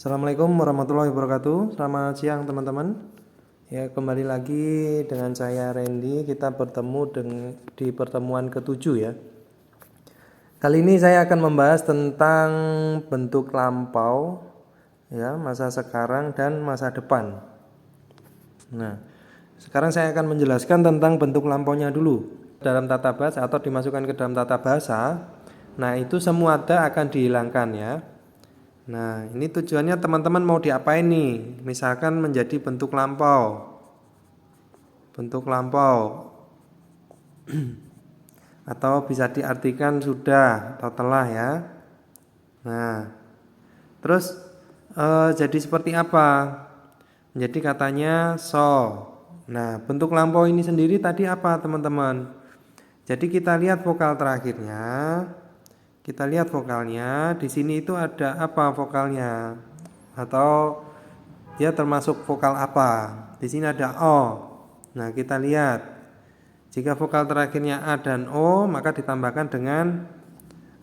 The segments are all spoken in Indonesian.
Assalamualaikum warahmatullahi wabarakatuh. Selamat siang teman-teman. Ya, kembali lagi dengan saya Randy. Kita bertemu di pertemuan ke-7 ya. Kali ini saya akan membahas tentang bentuk lampau ya, masa sekarang dan masa depan. Nah, sekarang saya akan menjelaskan tentang bentuk lampaunya dulu. Dalam tata bahasa atau dimasukkan ke dalam tata bahasa, nah itu semua ada akan dihilangkan ya. Nah, ini tujuannya teman-teman mau diapain nih? Misalkan menjadi bentuk lampau. Bentuk lampau. Atau bisa diartikan sudah atau telah ya. Nah, terus jadi seperti apa? Menjadi katanya so. Nah, bentuk lampau ini sendiri tadi apa teman-teman? Jadi kita lihat vokal terakhirnya. Kita lihat vokalnya, di sini itu ada apa vokalnya? Atau dia termasuk vokal apa? Di sini ada O. Nah, kita lihat. Jika vokal terakhirnya A dan O, maka ditambahkan dengan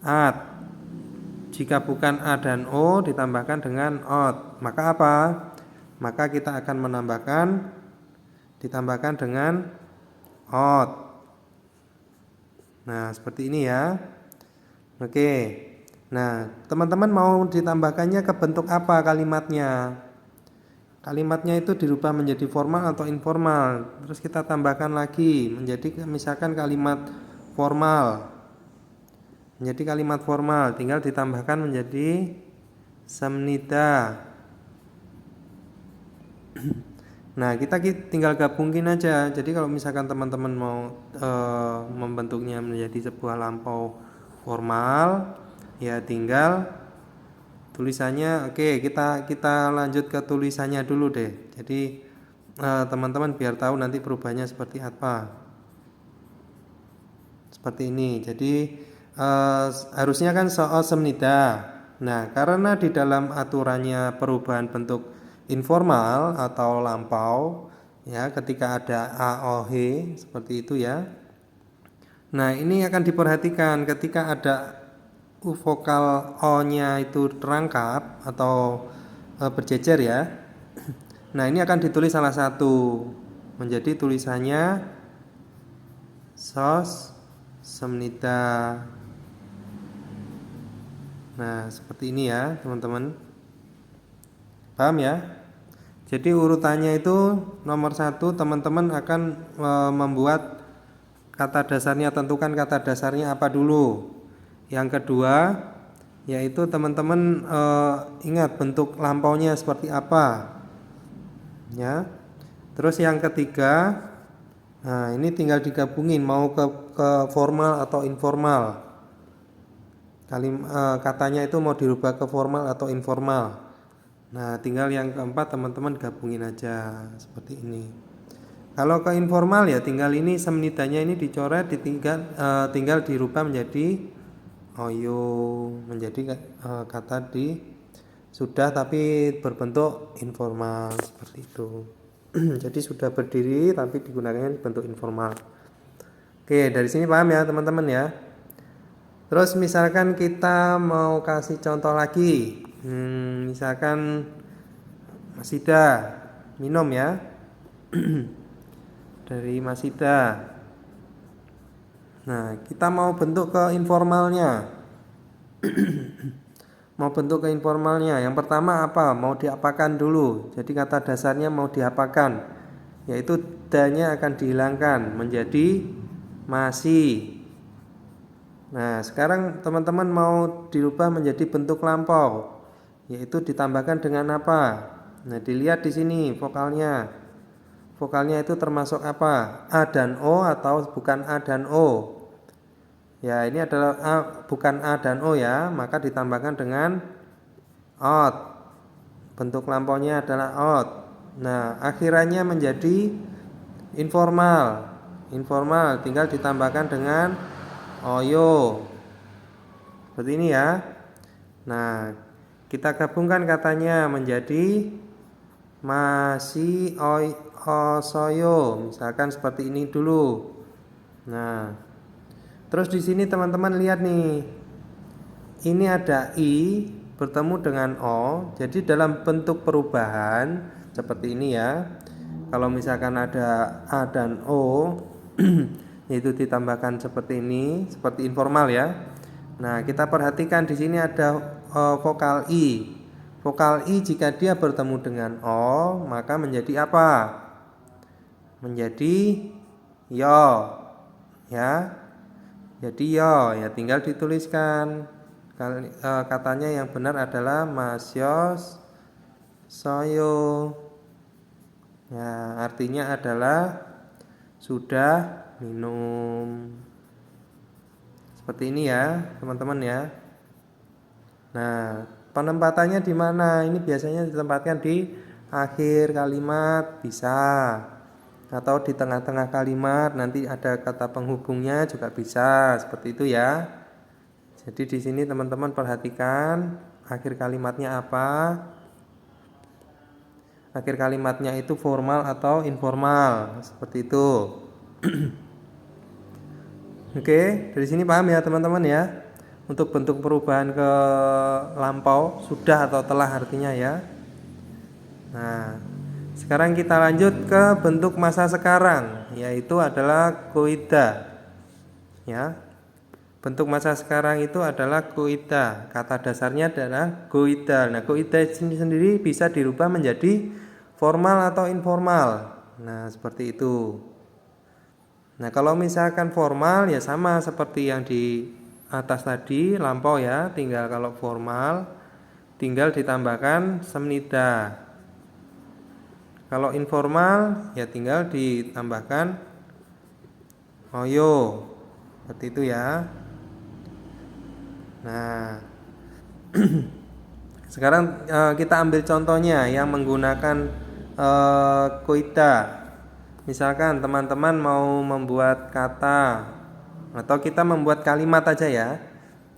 at. Jika bukan A dan O, ditambahkan dengan ot. Maka apa? Maka kita akan ditambahkan dengan ot. Nah, seperti ini ya. Oke. Nah, teman-teman mau ditambahkannya ke bentuk apa kalimatnya? Kalimatnya itu dirubah menjadi formal atau informal. Terus kita tambahkan lagi menjadi misalkan kalimat formal. Menjadi kalimat formal, tinggal ditambahkan menjadi semnida. Nah, kita tinggal gabungin aja. Jadi kalau misalkan teman-teman mau membentuknya menjadi sebuah lampau formal, ya tinggal tulisannya. Oke, kita lanjut ke tulisannya dulu deh. Jadi teman-teman biar tahu nanti perubahannya seperti apa. Seperti ini. Jadi harusnya kan soal semnida. Nah, karena di dalam aturannya perubahan bentuk informal atau lampau ya, ketika ada a o h seperti itu ya. Nah, ini akan diperhatikan ketika ada vokal O-nya itu terangkap atau berjejer ya. Nah, ini akan ditulis salah satu menjadi tulisannya sos semnida. Nah, seperti ini ya, teman-teman. Paham ya? Jadi urutannya itu nomor 1 teman-teman akan membuat kata dasarnya, tentukan kata dasarnya apa dulu. Yang kedua yaitu teman-teman ingat bentuk lampaunya seperti apa ya. Terus yang ketiga, nah ini tinggal digabungin mau ke formal atau informal. Katanya itu mau dirubah ke formal atau informal. Nah, tinggal yang keempat teman-teman gabungin aja seperti ini. Kalau ke informal ya tinggal ini semnidanya ini dicoret, tinggal dirubah menjadi oyo, menjadi kata di sudah tapi berbentuk informal seperti itu. Jadi sudah berdiri tapi digunakan bentuk informal. Oke, dari sini paham ya teman-teman ya. Terus misalkan kita mau kasih contoh lagi. Misalkan Masida minum ya. Dari Masida. Nah, kita mau bentuk ke informalnya. Mau bentuk ke informalnya. Yang pertama apa? Mau diapakan dulu. Jadi kata dasarnya mau diapakan, yaitu danya akan dihilangkan menjadi masih. Nah, sekarang teman-teman mau dirubah menjadi bentuk lampau, yaitu ditambahkan dengan apa? Nah, dilihat di sini vokalnya. Vokalnya itu termasuk apa? A dan O atau bukan A dan O? Ya, ini adalah bukan A dan O ya, maka ditambahkan dengan ot. Bentuk lampaunya adalah ot. Nah, akhirannya menjadi informal. Informal tinggal ditambahkan dengan oyo. Seperti ini ya. Nah, kita gabungkan katanya menjadi masih osoyo. Misalkan seperti ini dulu. Nah, terus di sini teman-teman lihat nih. Ini ada i, bertemu dengan o. Jadi dalam bentuk perubahan seperti ini ya. Kalau misalkan ada a dan o yaitu ditambahkan seperti ini, seperti informal ya. Nah, kita perhatikan di sini ada vokal i. Vokal i jika dia bertemu dengan o, maka menjadi apa? Menjadi yo. Ya. Jadi yo, ya tinggal dituliskan. Katanya yang benar adalah masyos soyo. Ya, artinya adalah sudah minum. Seperti ini ya, teman-teman ya. Nah, penempatannya di mana? Ini biasanya ditempatkan di akhir kalimat bisa, atau di tengah-tengah kalimat nanti ada kata penghubungnya juga bisa, seperti itu ya. Jadi di sini teman-teman perhatikan akhir kalimatnya apa. Akhir kalimatnya itu formal atau informal, seperti itu. Oke, dari sini paham ya teman-teman ya. Untuk bentuk perubahan ke lampau, sudah atau telah artinya ya. Nah, sekarang kita lanjut ke bentuk masa sekarang, yaitu adalah goida. Ya. Bentuk masa sekarang itu adalah goida. Kata dasarnya adalah goida. Nah, goida sendiri bisa dirubah menjadi formal atau informal. Nah, seperti itu. Nah, kalau misalkan formal ya sama seperti yang di atas tadi, lampau ya. Tinggal kalau formal tinggal ditambahkan semnida. Kalau informal ya tinggal ditambahkan oyo. Seperti itu ya. Nah, sekarang kita ambil contohnya yang menggunakan koida. Misalkan teman-teman mau membuat kata atau kita membuat kalimat aja ya.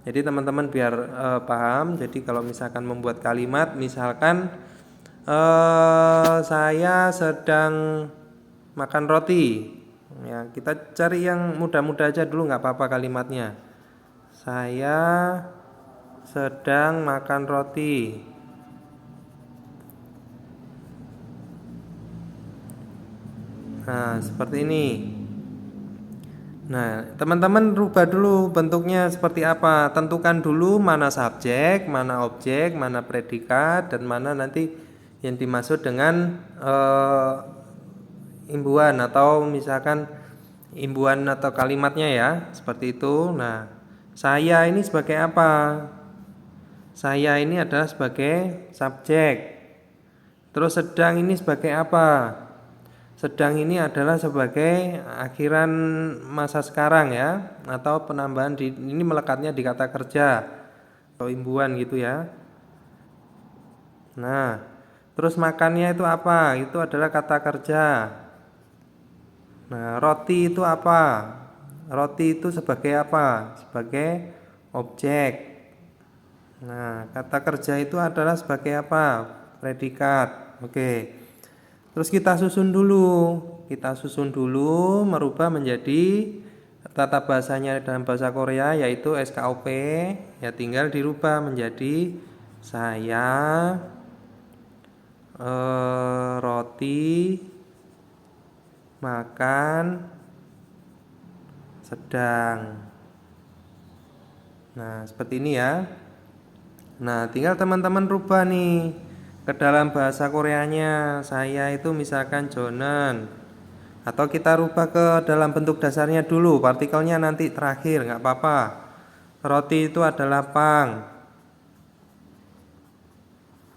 Jadi teman-teman biar paham. Jadi kalau misalkan membuat kalimat, misalkan saya sedang makan roti. Ya, kita cari yang mudah-mudah aja dulu, nggak apa-apa kalimatnya. Saya sedang makan roti. Nah, seperti ini. Nah, teman-teman rubah dulu bentuknya seperti apa. Tentukan dulu mana subjek, mana objek, mana predikat, dan mana nanti yang dimaksud dengan imbuhan atau misalkan imbuhan atau kalimatnya ya, seperti itu. Nah, saya ini sebagai apa? Saya ini adalah sebagai subjek. Terus sedang ini sebagai apa? Sedang ini adalah sebagai akhiran masa sekarang ya, atau penambahan ini melekatnya di kata kerja atau imbuhan gitu ya. Nah, terus makannya itu apa? Itu adalah kata kerja. Nah, roti itu apa? Roti itu sebagai apa? Sebagai objek. Nah, kata kerja itu adalah sebagai apa? Predikat. Oke. Terus kita susun dulu, merubah menjadi tata bahasanya dalam bahasa Korea yaitu SKOP, ya tinggal dirubah menjadi saya roti makan sedang. Nah, seperti ini ya. Nah, tinggal teman-teman rubah nih ke dalam bahasa Koreanya. Saya itu misalkan Jonan, atau kita rubah ke dalam bentuk dasarnya dulu, partikelnya nanti terakhir, nggak apa-apa. Roti itu adalah pang.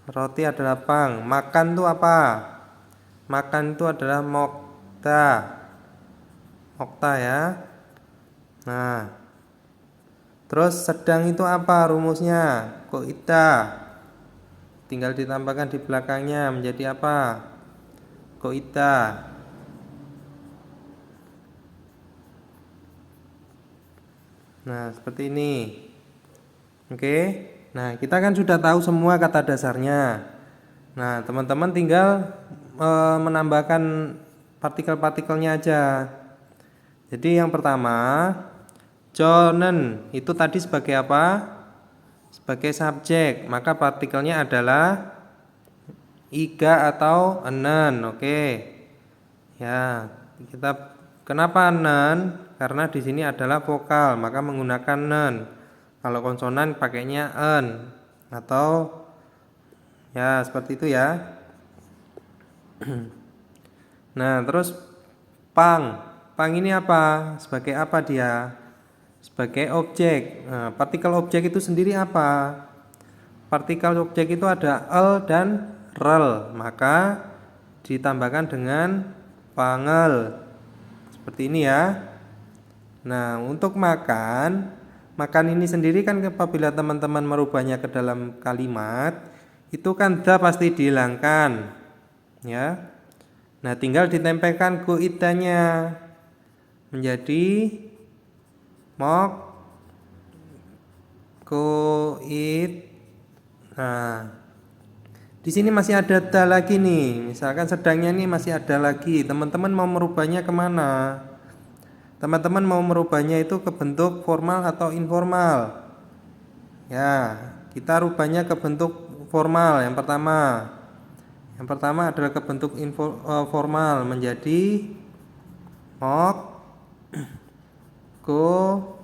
Roti adalah pang. Makan itu apa? Makan itu adalah mokta. Mokta ya. Nah, terus sedang itu apa rumusnya? Koita. Tinggal ditambahkan di belakangnya menjadi apa? Koita. Nah, seperti ini. Oke. Nah, kita kan sudah tahu semua kata dasarnya. Nah, teman-teman tinggal menambahkan partikel-partikelnya aja. Jadi yang pertama, Jonen itu tadi sebagai apa? sebagai subjek, maka partikelnya adalah iga atau enen. Oke. Ya, kenapa nen? Karena di sini adalah vokal, maka menggunakan nen. Kalau konsonan pakainya en atau ya seperti itu ya. Nah, terus pang. Pang ini apa? Sebagai apa dia? Sebagai objek. Nah, partikel objek itu sendiri apa? Partikel objek itu ada el dan rel, maka ditambahkan dengan pangel. Seperti ini ya. Nah, untuk makan ini sendiri kan apabila teman-teman merubahnya ke dalam kalimat, itu kan da pasti dihilangkan. Ya. Nah, tinggal ditempelkan goitanya menjadi mok goit. Nah, di sini masih ada da lagi nih. Misalkan sedangnya ini masih ada lagi. Teman-teman mau merubahnya kemana? Teman-teman mau merubahnya itu ke bentuk formal atau informal? Ya, kita rubahnya ke bentuk formal. Yang pertama adalah ke bentuk formal menjadi mok go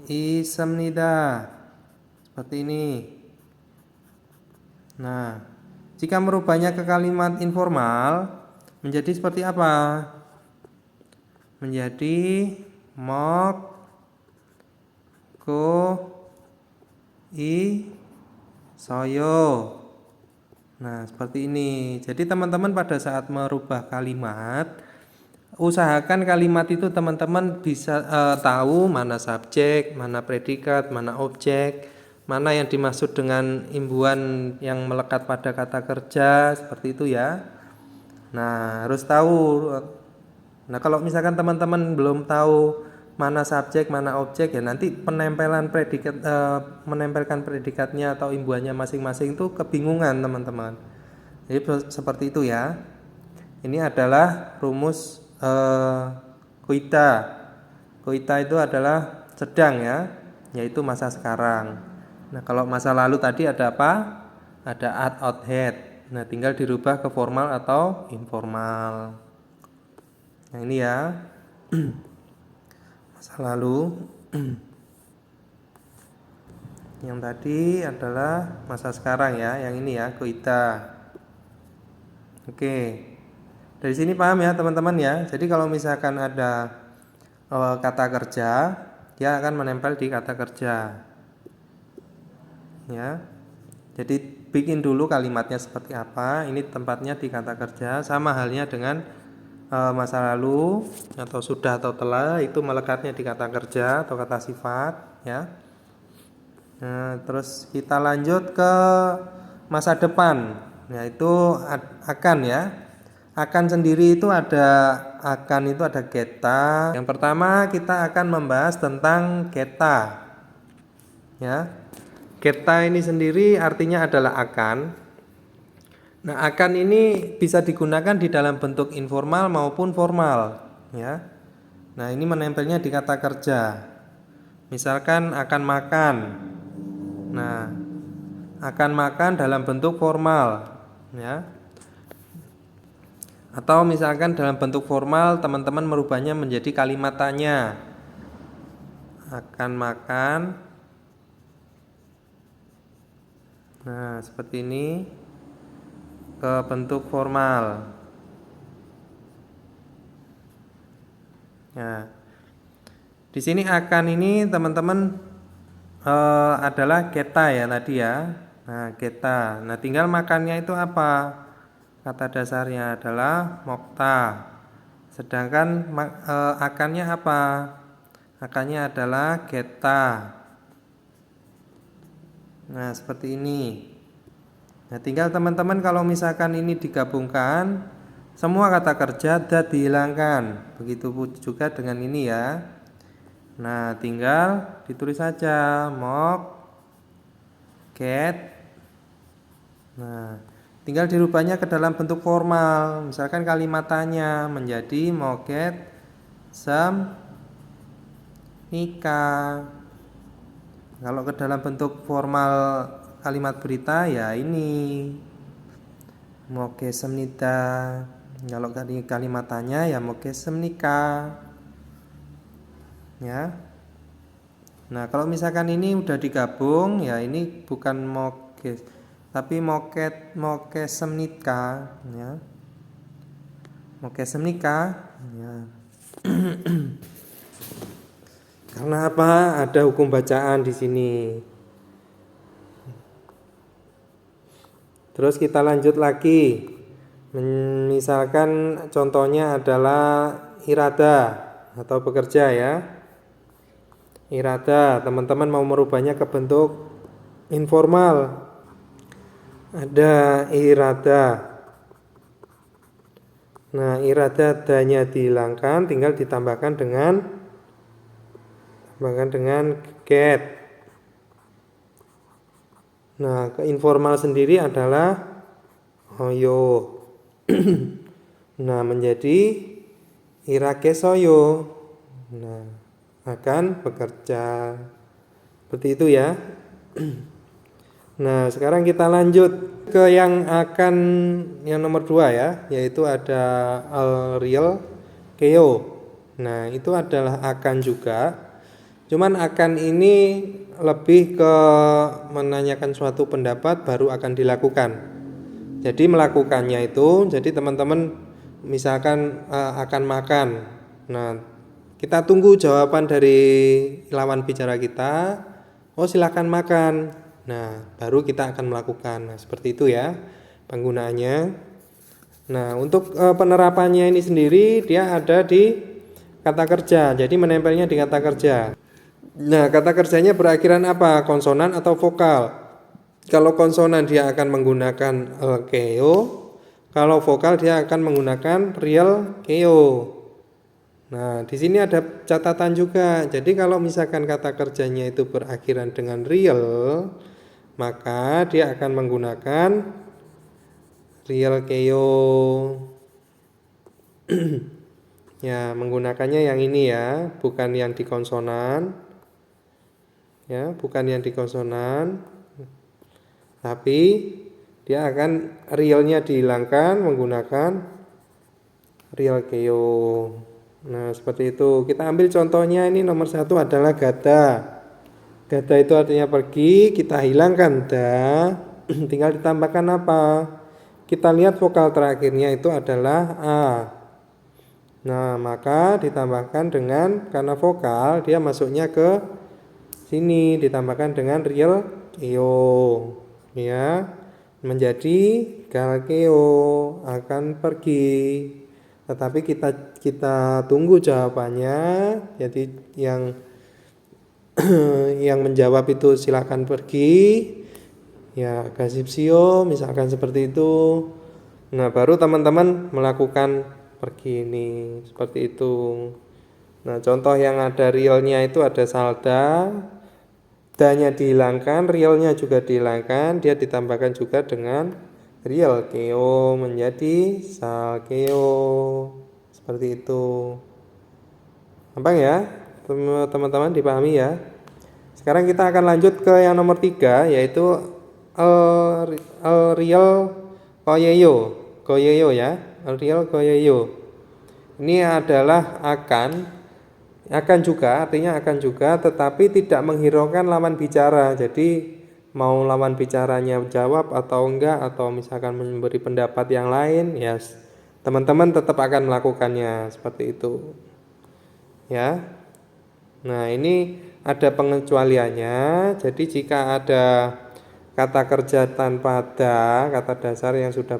isemnida. Seperti ini. Nah, jika merubahnya ke kalimat informal menjadi seperti apa? Menjadi mok go i soyo. Nah, seperti ini. Jadi teman-teman pada saat merubah kalimat, usahakan kalimat itu teman-teman bisa tahu mana subjek, mana predikat, mana objek, mana yang dimaksud dengan imbuhan yang melekat pada kata kerja, seperti itu ya. Nah, harus tahu. Nah, kalau misalkan teman-teman belum tahu mana subjek, mana objek, ya nanti menempelkan predikatnya atau imbuhannya masing-masing itu kebingungan teman-teman. Jadi seperti itu ya. Ini adalah rumus koita. Koita itu adalah sedang ya, yaitu masa sekarang. Nah, kalau masa lalu tadi ada apa? Ada at, out, had. Nah, tinggal dirubah ke formal atau informal. Nah, ini ya. Masa lalu. Yang tadi adalah masa sekarang ya, yang ini ya, koita. Oke. Dari sini paham ya, teman-teman ya. Jadi kalau misalkan ada kata kerja, dia akan menempel di kata kerja. Ya. Jadi bikin dulu kalimatnya seperti apa. Ini tempatnya di kata kerja. Sama halnya dengan masa lalu atau sudah atau telah, itu melekatnya di kata kerja atau kata sifat ya. Nah, terus kita lanjut ke masa depan, yaitu akan ya. Akan sendiri itu ada keta. Yang pertama kita akan membahas tentang keta ya. Keta ini sendiri artinya adalah akan. Nah, akan ini bisa digunakan di dalam bentuk informal maupun formal ya. Nah, ini menempelnya di kata kerja. Misalkan akan makan. Nah, akan makan dalam bentuk formal ya. Atau misalkan dalam bentuk formal teman-teman merubahnya menjadi kalimat tanya. Akan makan. Nah, seperti ini ke bentuk formal. Nah, di sini akan ini teman-teman adalah keta ya tadi ya. Nah, keta. Nah, tinggal makannya itu apa? Kata dasarnya adalah mokta. Sedangkan akannya apa? Akannya adalah keta. Nah, seperti ini. Nah, tinggal teman-teman kalau misalkan ini digabungkan, semua kata kerja da dihilangkan. Begitu juga dengan ini ya. Nah, tinggal ditulis saja mok get. Nah, tinggal dirubahnya ke dalam bentuk formal. Misalkan kalimat tanya menjadi moket sem nikah. Kalau ke dalam bentuk formal kalimat berita ya ini mokesemnida. Kalau kalimat tanya ya mokesemnika. Ya. Nah, kalau misalkan ini udah digabung ya ini bukan mokes tapi mokesemnika ya. Mokesemnika ya. Karena apa? Ada hukum bacaan di sini. Terus kita lanjut lagi. Misalkan contohnya adalah irada atau bekerja ya. Irada, teman-teman mau merubahnya ke bentuk informal. Ada irada. Nah, irada danya dihilangkan, tinggal ditambahkan dengan get. Nah, ke informal sendiri adalah hoyo. Nah, menjadi irakesoyo. Nah, akan bekerja. Seperti itu ya. Nah, sekarang kita lanjut ke yang nomor 2 ya, yaitu ada al real keo. Nah, itu adalah akan juga. Cuman akan ini lebih ke menanyakan suatu pendapat baru akan dilakukan. Jadi melakukannya itu, jadi teman-teman misalkan akan makan. Nah, kita tunggu jawaban dari lawan bicara kita. Oh, silakan makan. Nah, baru kita akan melakukan. Nah, seperti itu ya penggunaannya. Nah, untuk penerapannya ini sendiri dia ada di kata kerja. Jadi menempelnya di kata kerja. Nah, kata kerjanya berakhiran apa? Konsonan atau vokal? Kalau konsonan dia akan menggunakan keo. Kalau vokal dia akan menggunakan real keo. Nah, di sini ada catatan juga. Jadi kalau misalkan kata kerjanya itu berakhiran dengan real, maka dia akan menggunakan real keo. Ya, menggunakannya yang ini ya, bukan yang di konsonan. Ya, bukan yang di konsonan. Tapi dia akan realnya dihilangkan menggunakan real keo. Nah, seperti itu. Kita ambil contohnya ini nomor 1 adalah gada. Gada itu artinya pergi, kita hilangkan da, tinggal ditambahkan apa? Kita lihat vokal terakhirnya itu adalah a. Nah, maka ditambahkan dengan, karena vokal dia masuknya ke sini, ditambahkan dengan real keo. Ya, menjadi galkeo, akan pergi. Tetapi kita tunggu jawabannya. Jadi yang yang menjawab itu silakan pergi. Ya, gasipsio misalkan seperti itu. Nah, baru teman-teman melakukan pergi ini seperti itu. Nah, contoh yang ada realnya itu ada salda. Danya dihilangkan, realnya juga dihilangkan, dia ditambahkan juga dengan real keo menjadi salkeo. Seperti itu. Gampang ya? Teman-teman dipahami ya? Sekarang kita akan lanjut ke yang nomor 3, yaitu real koyeyo ya. Real koyeyo. Ini adalah akan juga, artinya akan juga, tetapi tidak menghiraukan lawan bicara. Jadi mau lawan bicaranya jawab atau enggak, atau misalkan memberi pendapat yang lain, ya teman-teman tetap akan melakukannya seperti itu. Ya. Nah, ini ada pengecualiannya. Jadi jika ada kata kerja tanpa da, kata dasar yang sudah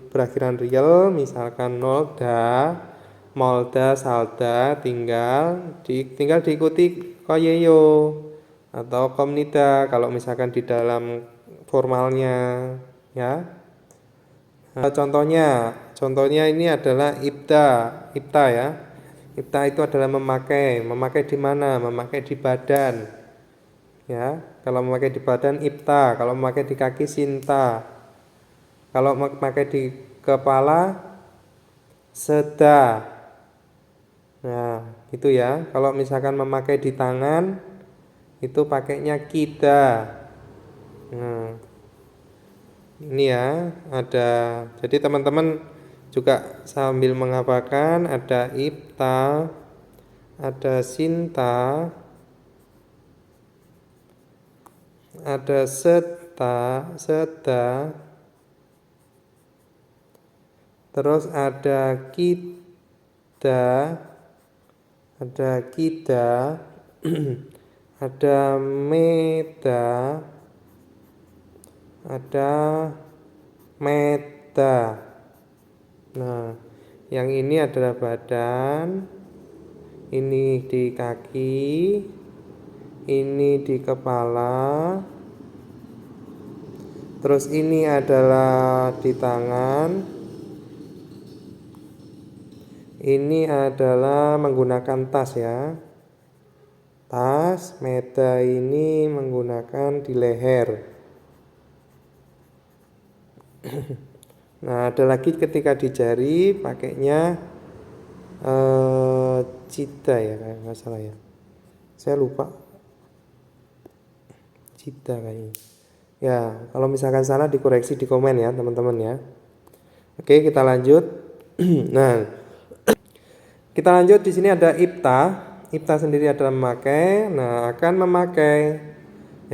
berakhiran real, misalkan nolda, molda, salda, tinggal diikuti koyeyo atau komnida kalau misalkan di dalam formalnya ya. Nah, contohnya ini adalah ibta ya. Ibta itu adalah memakai di mana? Memakai di badan. Ya, kalau memakai di badan ibta, kalau memakai di kaki sinta. Kalau memakai di kepala seda. Nah, itu ya. Kalau misalkan memakai di tangan itu pakainya kita. Nah, ini ya ada. Jadi teman-teman juga sambil menghafalkan, ada ibta, ada sinta, ada seta, terus ada kita, ada meta, ada meta. Nah, yang ini adalah badan, ini di kaki, ini di kepala, terus ini adalah di tangan, ini adalah menggunakan tas ya. Tas, meta ini menggunakan di leher. Nah, ada lagi ketika di jari pakainya cita ya, kayak nggak salah ya. Saya lupa. Cita kayaknya. Ya, kalau misalkan salah dikoreksi di komen ya, teman-teman ya. Oke, kita lanjut. Nah, kita lanjut di sini ada ibta. Ibta sendiri adalah memakai. Nah, akan memakai.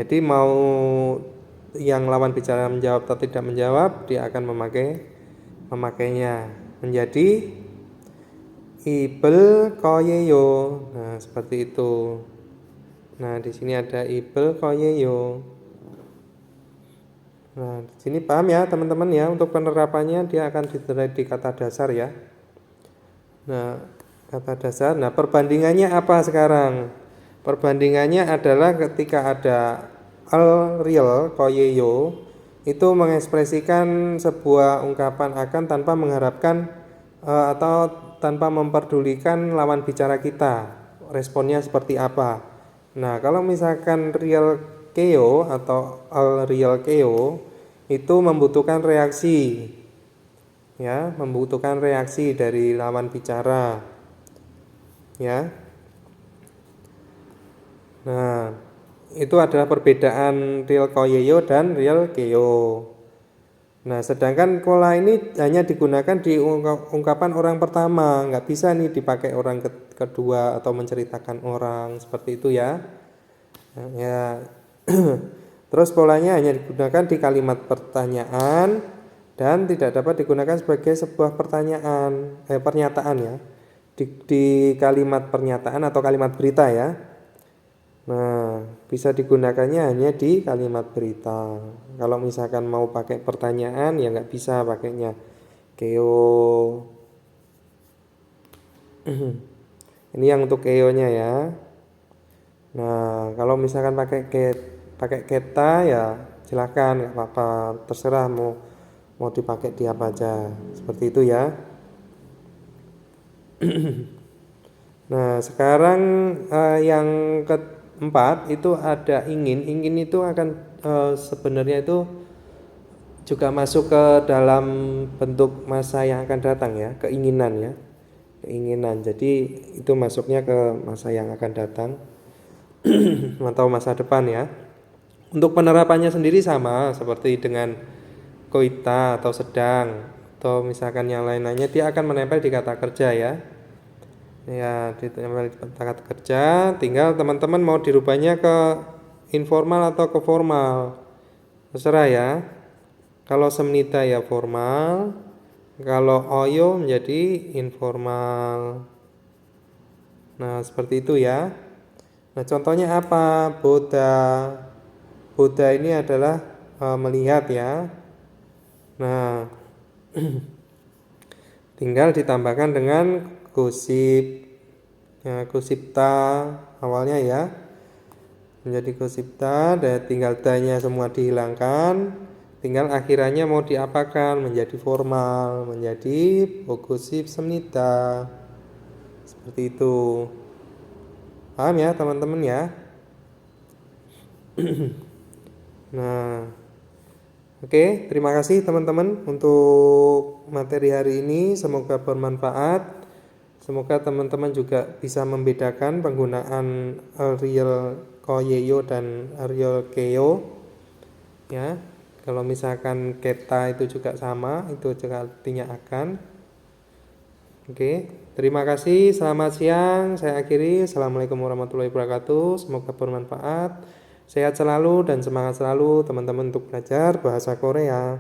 Jadi mau yang lawan bicara menjawab atau tidak menjawab, dia akan memakainya menjadi ibel koyeyo. Nah, seperti itu. Nah, di sini ada ibel koyeyo. Nah, di sini paham ya teman-teman ya, untuk penerapannya dia akan diterai di kata dasar ya. Nah, kata dasar. Nah, perbandingannya apa sekarang? Perbandingannya adalah ketika ada al real koyeyo itu mengekspresikan sebuah ungkapan akan tanpa mengharapkan atau tanpa memperdulikan lawan bicara kita responnya seperti apa. Nah, kalau misalkan real keo atau al real keo itu membutuhkan reaksi ya, membutuhkan reaksi dari lawan bicara ya. Nah, itu adalah perbedaan real koyeyo dan real keo. Nah, sedangkan kola ini hanya digunakan di ungkapan orang pertama, nggak bisa nih dipakai orang kedua atau menceritakan orang seperti itu ya. Nah, ya. Terus polanya hanya digunakan di kalimat pertanyaan dan tidak dapat digunakan sebagai sebuah pernyataan ya. Di kalimat pernyataan atau kalimat berita ya. Nah, bisa digunakannya hanya di kalimat berita. Kalau misalkan mau pakai pertanyaan ya nggak bisa pakainya keo. Ini yang untuk keo-nya ya. Nah, kalau misalkan pakai keta ya silakan, nggak apa-apa, terserah mau dipakai di apa aja. Seperti itu ya. Nah, sekarang yang keempat itu ada ingin itu akan sebenarnya itu juga masuk ke dalam bentuk masa yang akan datang ya, keinginan. Jadi itu masuknya ke masa yang akan datang atau masa depan ya. Untuk penerapannya sendiri sama seperti dengan koita atau sedang atau misalkan yang lain-lainnya, dia akan menempel di kata kerja ya. Ya, di kata kerja, tinggal teman-teman mau dirubahnya ke informal atau ke formal, terserah ya. Kalau semnita ya formal, kalau oyo menjadi informal. Nah, seperti itu ya. Nah, contohnya apa? Boda ini adalah melihat ya. Nah, tinggal ditambahkan dengan gosip ya, gosipta awalnya ya menjadi gosipta, dan tinggal danya semua dihilangkan, tinggal akhirannya mau diapakan menjadi formal, menjadi gosip semnita seperti itu. Paham ya teman-teman ya. Nah, oke, terima kasih teman-teman untuk materi hari ini, semoga bermanfaat. Semoga teman-teman juga bisa membedakan penggunaan real koyeyo dan aryokeo ya. Kalau misalkan keta itu juga sama, itu juga artinya akan. Oke, terima kasih. Selamat siang. Saya akhiri. Assalamualaikum warahmatullahi wabarakatuh. Semoga bermanfaat. Sehat selalu dan semangat selalu teman-teman untuk belajar bahasa Korea.